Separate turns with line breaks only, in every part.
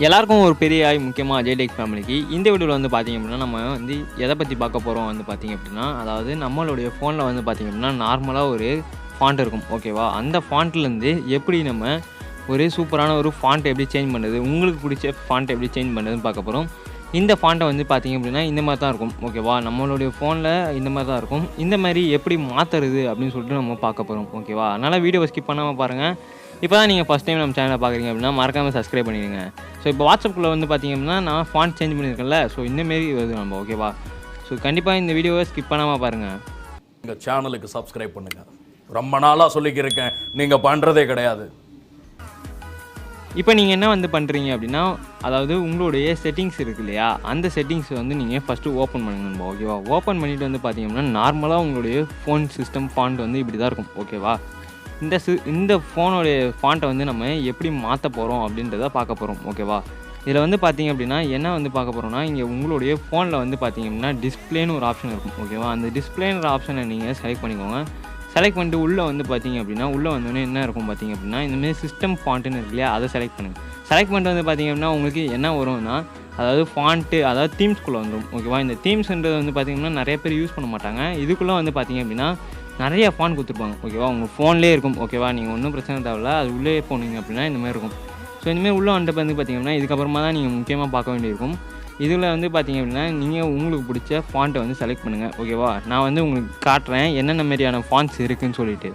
எல்லாருக்கும் ஒரு பெரிய ஆய் முக்கியமாக அஜய் டெக் ஃபேமிலிக்கு இந்த வீடியோவில் வந்து பார்த்திங்க அப்படின்னா நம்ம வந்து எதை பற்றி பார்க்க போகிறோம் வந்து பார்த்திங்க அப்படின்னா, அதாவது நம்மளுடைய ஃபோனில் வந்து பார்த்திங்க அப்படின்னா நார்மலாக ஒரு ஃபாண்ட் இருக்கும் ஓகேவா. அந்த ஃபாண்ட்லேருந்து எப்படி நம்ம ஒரு சூப்பரான ஒரு ஃபாண்ட் எப்படி சேஞ்ச் பண்ணுறது, உங்களுக்கு பிடிச்ச ஃபாண்ட் எப்படி சேஞ்ச் பண்ணுறதுன்னு பார்க்க போகிறோம். இந்த ஃபாண்ட்டை வந்து பார்த்திங்க அப்படின்னா இந்த மாதிரி தான் இருக்கும் ஓகேவா. நம்மளுடைய ஃபோனில் இந்த மாதிரி தான் இருக்கும். இந்த மாதிரி எப்படி மாற்றுறது அப்படின்னு சொல்லிட்டு நம்ம பார்க்க போகிறோம் ஓகேவா. அதனால் வீடியோவை ஸ்கிப் பண்ணாமல் பாருங்கள். இப்போ தான் நீங்கள் ஃபஸ்ட் டைம் நம்ம சேனலை பார்க்குறீங்க அப்படின்னா மறக்காமல் சப்ஸ்கிரைப் பண்ணிடுங்க. ஸோ இப்போ வாட்ஸ்அப்பில் வந்து பார்த்திங்க அப்படின்னா நான் ஃபாண்ட் சேஞ்ச் பண்ணியிருக்கேன்ல, ஸோ இந்தமாரி வருது நம்ம ஓகேவா. ஸோ கண்டிப்பாக இந்த வீடியோவை ஸ்கிப் பண்ணாமல் பாருங்கள்.
எங்கள் சேனலுக்கு சப்ஸ்கிரைப் பண்ணுங்கள். ரொம்ப நாளாக சொல்லிக்கிறேன், நீங்கள் பண்ணுறதே கிடையாது.
இப்போ நீங்கள் என்ன வந்து பண்ணுறீங்க அப்படின்னா, அதாவது உங்களுடைய செட்டிங்ஸ் இருக்குது இல்லையா, அந்த செட்டிங்ஸ் வந்து நீங்கள் ஃபஸ்ட்டு ஓப்பன் பண்ணுங்க ஓகேவா. ஓப்பன் பண்ணிவிட்டு வந்து பார்த்திங்க அப்படின்னா நார்மலாக உங்களுடைய ஃபோன் சிஸ்டம் ஃபாண்ட் வந்து இப்படி தான் இருக்கும் ஓகேவா. இந்த ஃபோனுடைய ஃபாண்ட்டை வந்து நம்ம எப்படி மாற்ற போகிறோம் அப்படின்றத பார்க்க போகிறோம் ஓகேவா. இதில் வந்து பார்த்திங்க அப்படின்னா என்ன வந்து பார்க்க போகிறோம்னா, இங்கே உங்களுடைய ஃபோனில் வந்து பார்த்திங்க அப்படின்னா டிஸ்பிளேன்னு ஒரு ஆப்ஷன் இருக்கும் ஓகேவா. அந்த டிஸ்பிளேன்ற ஆப்ஷனை நீங்கள் செலக்ட் பண்ணிக்கோங்க. செலக்ட் பண்ணிட்டு உள்ளே வந்து பார்த்திங்க அப்படின்னா உள்ளே வந்தோடனே என்ன இருக்கும் பார்த்திங்க அப்படின்னா இந்தமாதிரி சிஸ்டம் ஃபாண்ட்டுன்னு இருக்கு இல்லையா, அதை செலக்ட் பண்ணுங்கள். செலக்ட் பண்ணிட்டு வந்து பார்த்திங்க அப்படின்னா உங்களுக்கு என்ன வரும்னா, அதாவது ஃபாண்ட்டு அதாவது தீம்ஸ்குள்ளே வந்துடும் ஓகேவா. இந்த தீம்ஸ்ன்றது வந்து பார்த்திங்கன்னா நிறைய பேர் யூஸ் பண்ண மாட்டாங்க. இதுக்குள்ளே வந்து பார்த்திங்க அப்படின்னா நிறைய ஃபாண்ட் கொடுத்துருப்பாங்க ஓகேவா. உங்கள் ஃபோன்லேயே இருக்கும் ஓகேவா. நீங்கள் ஒன்றும் பிரச்சனை தேவையில்ல, அது உள்ளே போனீங்க அப்படின்னா இந்தமாதிரி இருக்கும். ஸோ இந்தமாதிரி உள்ளே வந்துட்டு வந்து பார்த்திங்கன்னா இதுக்கப்புறமா தான் நீங்கள் முக்கியமாக பார்க்க வேண்டியிருக்கும். இதில் வந்து பார்த்திங்க அப்படின்னா நீங்கள் உங்களுக்கு பிடிச்ச ஃபாண்ட்டை வந்து செலக்ட் பண்ணுங்கள் ஓகேவா. நான் வந்து உங்களுக்கு காட்டுறேன் என்னென்ன மாதிரியான ஃபாண்ட்ஸ் இருக்குதுன்னு சொல்லிட்டு.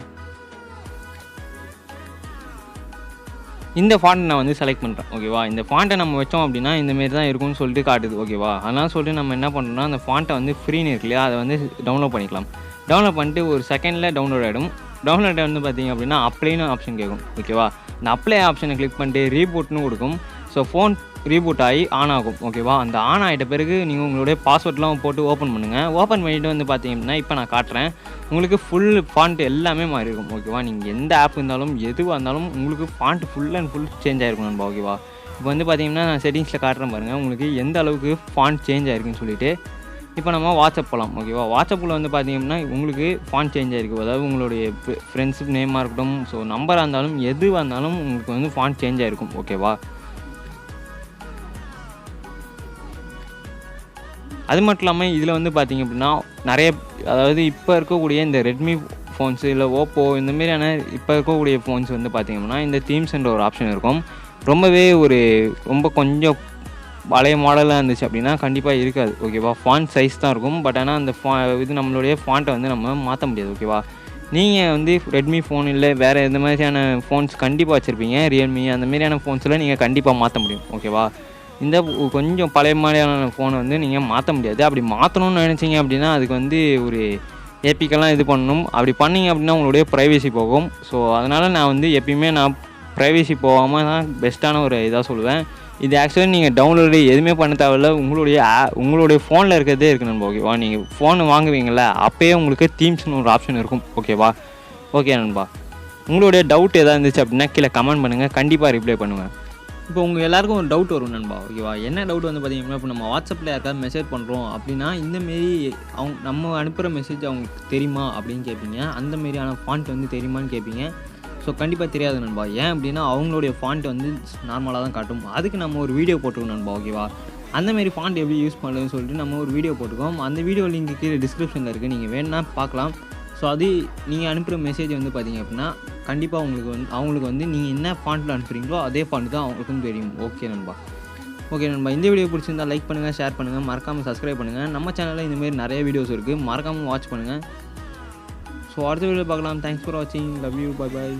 இந்த ஃபாண்ட் நான் வந்து செலக்ட் பண்ணுறேன் ஓகேவா. இந்த ஃபாண்ட்டை நம்ம வச்சோம் அப்படின்னா இந்தமாரி தான் இருக்கும்னு சொல்லிட்டு காட்டுது ஓகேவா. அதனால் சொல்லிட்டு நம்ம என்ன பண்ணுறோம்னா, அந்த ஃபாண்ட்டை வந்து ஃப்ரீன்னு இருக்கு இல்லையா, அதை வந்து டவுன்லோட் பண்ணிக்கலாம். டவுன்லோட் பண்ணிட்டு ஒரு செகண்டில் டவுன்லோட் ஆகிடும். டவுன்லோட் வந்து பார்த்திங்க அப்படின்னா அப்ளைன்னு ஆப்ஷன் கேட்கும் ஓகேவா. இந்த அப்ளை ஆப்ஷனை கிளிக் பண்ணிட்டு ரீபூட்னு கொடுக்கும். ஸோ ஃபோன் ரீபூட் ஆகி ஆன் ஆகும் ஓகேவா. அந்த ஆன் ஆகிட்ட பிறகு நீங்கள் உங்களுடைய பாஸ்வேர்ட்லாம் போட்டு ஓப்பன் பண்ணுங்கள். ஓப்பன் பண்ணிவிட்டு வந்து பார்த்திங்க அப்படின்னா இப்போ நான் காட்டுறேன், உங்களுக்கு ஃபுல் ஃபாண்ட் எல்லாமே மாறி இருக்கும் ஓகேவா. நீங்கள் எந்த ஆப் இருந்தாலும் எதுவாக இருந்தாலும் உங்களுக்கு font full and full change ஆகிருக்கும் நண்பா ஓகேவா. இப்போ வந்து பார்த்திங்கன்னா நான் செட்டிங்ஸில் காட்டுறேன் பாருங்கள், உங்களுக்கு எந்த அளவுக்கு ஃபாண்ட் சேஞ்ச் ஆகிருக்குன்னு சொல்லிட்டு. இப்போ நம்ம வாட்ஸ்அப் போகலாம் ஓகேவா. வாட்ஸ்அப்பில் வந்து பார்த்திங்கன்னா உங்களுக்கு ஃபாண்ட் சேஞ்ச் ஆகிருக்கு. அதாவது உங்களுடைய ஃப்ரெண்ட்ஸு நேமாக இருக்கட்டும், ஸோ நம்பராக இருந்தாலும் எதுவாக இருந்தாலும் உங்களுக்கு வந்து ஃபாண்ட் சேஞ்ச் ஆகிருக்கும் ஓகேவா. அது மட்டும் இல்லாமல் இதில் வந்து பார்த்திங்க அப்படின்னா நிறைய, அதாவது இப்போ இருக்கக்கூடிய இந்த ரெட்மி ஃபோன்ஸு இல்லை ஓப்போ இந்தமாரியான இப்போ இருக்கக்கூடிய ஃபோன்ஸ் வந்து பார்த்திங்க அப்படின்னா இந்த தீம்ஸ்ன்ற ஒரு ஆப்ஷன் இருக்கும். ரொம்ப கொஞ்சம் பழைய மாடலாக இருந்துச்சு அப்படின்னா கண்டிப்பாக இருக்காது ஓகேவா. ஃபாண்ட் சைஸ் தான் இருக்கும். பட் ஆனால் அந்த இது நம்மளுடைய ஃபாண்ட்டை வந்து நம்ம மாற்ற முடியாது ஓகேவா. நீங்கள் வந்து ரெட்மி ஃபோன் இல்லை வேறு எந்த மாதிரியான ஃபோன்ஸ் கண்டிப்பாக வச்சுருப்பீங்க, ரியல்மி அந்த மாதிரியான ஃபோன்ஸில் நீங்கள் கண்டிப்பாக மாற்ற முடியும் ஓகேவா. இந்த கொஞ்சம் பழைய மாதிரியான ஃபோனை வந்து நீங்கள் மாற்ற முடியாது. அப்படி மாற்றணும்னு நினச்சிங்க அப்படின்னா அதுக்கு வந்து ஒரு ஏபிக்கெல்லாம் இது பண்ணணும். அப்படி பண்ணிங்க அப்படின்னா உங்களுடைய ப்ரைவேசி போகும். ஸோ அதனால் நான் வந்து எப்பயுமே ப்ரைவேசி போகாமல் தான் பெஸ்ட்டான ஒரு இதாக சொல்லுவேன். இது ஆக்சுவலி நீங்கள் டவுன்லோடு எதுவுமே பண்ண தேவையில்ல, உங்களுடைய ஃபோனில் இருக்கிறதே இருக்குது நண்பா ஓகேவா. நீங்கள் ஃபோன் வாங்குவீங்கள அப்போயே உங்களுக்கு தீம்ஸ்னு ஒரு ஆப்ஷன் இருக்கும் ஓகேவா. ஓகே நண்பா, உங்களுடைய டவுட் எதாவது இருந்துச்சு அப்படின்னா கீழே கமெண்ட் பண்ணுங்கள், கண்டிப்பாக ரிப்ளை பண்ணுவேன். இப்போ உங்கள் எல்லாருக்கும் ஒரு டவுட் வரும் நண்பா ஓகேவா. என்ன டவுட் வந்து பார்த்திங்கன்னா, இப்போ நம்ம வாட்ஸ்அப்பில் யாருக்காவது மெசேஜ் பண்ணுறோம் அப்படின்னா இந்தமாரி நம்ம அனுப்புகிற மெசேஜ் அவங்களுக்கு தெரியுமா அப்படின்னு கேட்பீங்க. அந்தமாரியான ஃபாண்ட் வந்து தெரியுமான்னு கேட்பீங்க. ஸோ கண்டிப்பாக தெரியாது நண்பா. ஏன் அப்படின்னா அவங்களுடைய ஃபாண்ட் வந்து நார்மலாக தான் காட்டும். அதுக்கு நம்ம ஒரு வீடியோ போட்டுக்கோம் நண்பா ஓகேவா. அந்தமாரி ஃபாண்ட் எப்படி யூஸ் பண்ணுறதுன்னு சொல்லிட்டு நம்ம ஒரு வீடியோ போட்டுக்கோம். அந்த வீடியோ லிங்க் கீழே டிஸ்கிரிப்ஷனில் இருக்குது, நீங்கள் வேணுன்னா பார்க்கலாம். ஸோ அது நீங்கள் அனுப்புகிற மெசேஜ் வந்து பார்த்திங்க அப்படின்னா கண்டிப்பாக அவங்களுக்கு வந்து நீங்கள் என்ன ஃபாண்ட்டில் அனுப்புகிறீங்களோ அதே ஃபாண்ட் தான் அவங்களுக்கும் தெரியும். ஓகே நண்பா. இந்த வீடியோ பிடிச்சிருந்தால் லைக் பண்ணுங்கள், ஷேர் பண்ணுங்கள், மறக்காமல் சப்ஸ்கிரைப் பண்ணுங்கள். நம்ம சேனலில் இந்தமாரி நிறைய வீடியோஸ் இருக்குது, மறக்காமல் வாட்ச் பண்ணுங்கள். ஸோ அடுத்த வீடியோ பார்க்கலாம். தேங்க்ஸ் ஃபார் வாட்சிங். Love you. Bye bye.